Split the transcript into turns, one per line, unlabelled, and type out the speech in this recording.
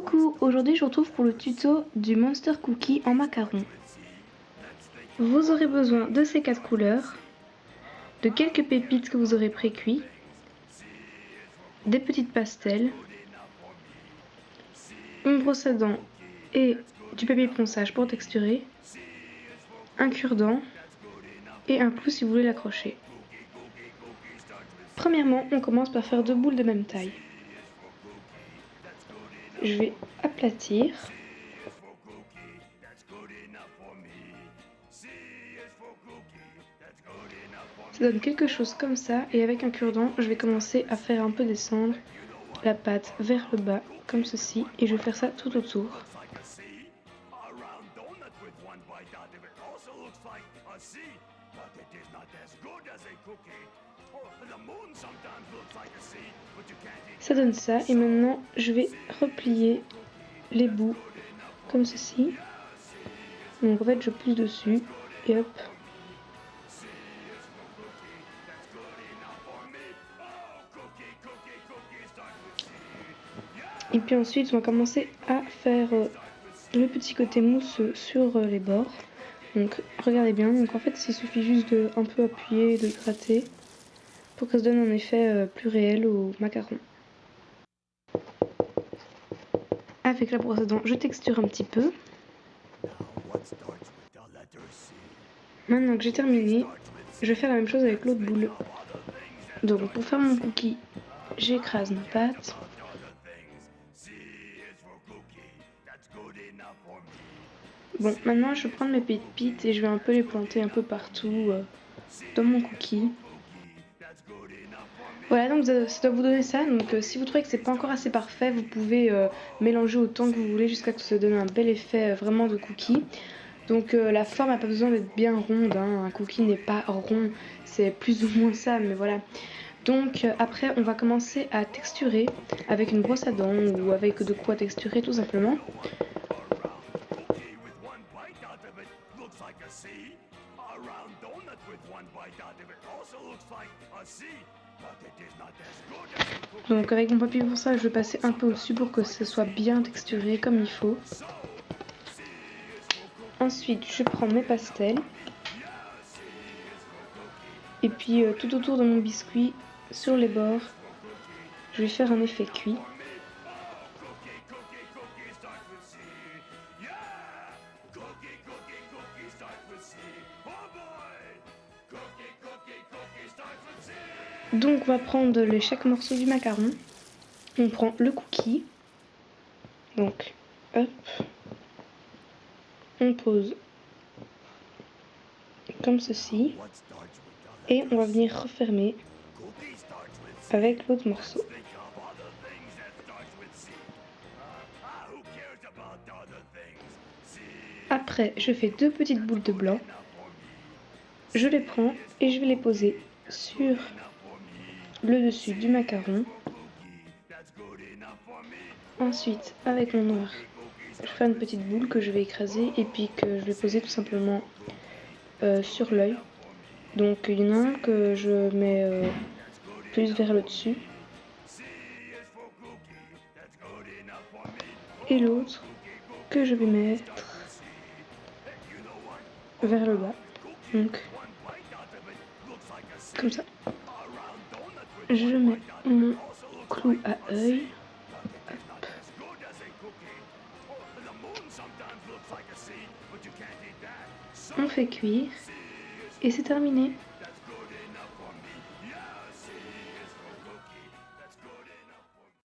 Coucou, aujourd'hui je vous retrouve pour le tuto du Monster Cookie en macaron. Vous aurez besoin de ces 4 couleurs, de quelques pépites que vous aurez pré-cuit, des petites pastels, une brosse à dents et du papier ponçage pour texturer, un cure-dent et un clou si vous voulez l'accrocher. Premièrement, on commence par faire 2 boules de même taille. Je vais aplatir. Ça donne quelque chose comme ça, et avec un cure-dent, je vais commencer à faire un peu descendre la pâte vers le bas, comme ceci, et je vais faire ça tout autour. Ça donne ça, et maintenant je vais replier les bouts comme ceci. Donc en fait je pousse dessus, et hop. Et puis ensuite on va commencer à faire le petit côté mousseux sur les bords. Donc regardez bien, donc en fait il suffit juste de un peu appuyer, de gratter pour que ça donne un effet plus réel au macaron. Avec la brosse à dents, je texture un petit peu. Maintenant que j'ai terminé, je vais faire la même chose avec l'autre boule. Donc pour faire mon cookie, j'écrase ma pâte. Bon, maintenant je vais prendre mes pépites et je vais un peu les planter un peu partout dans mon cookie. Voilà, donc ça doit vous donner ça. Donc si vous trouvez que c'est pas encore assez parfait, vous pouvez mélanger autant que vous voulez jusqu'à ce que ça donne un bel effet vraiment de cookie. Donc la forme n'a pas besoin d'être bien ronde, hein. Un cookie n'est pas rond, c'est plus ou moins ça, mais voilà. Donc après on va commencer à texturer avec une brosse à dents ou avec de quoi texturer tout simplement. Donc avec mon papier pour ça, je vais passer un peu au-dessus pour que ce soit bien texturé comme il faut. Ensuite, je prends mes pastels. Et puis tout autour de mon biscuit, sur les bords, je vais faire un effet cuit. Donc on va prendre chaque morceau du macaron. On prend le cookie. Donc hop. On pose comme ceci. Et on va venir refermer avec l'autre morceau. Après, je fais 2 petites boules de blanc. Je les prends et je vais les poser sur le dessus du macaron. Ensuite, avec mon noir, je fais une petite boule que je vais écraser et puis que je vais poser tout simplement sur l'œil. Donc il y en a un que je mets plus vers le dessus et l'autre que je vais mettre vers le bas. Donc comme ça. Je mets mon clou à œil. Hop. On fait cuire et c'est terminé.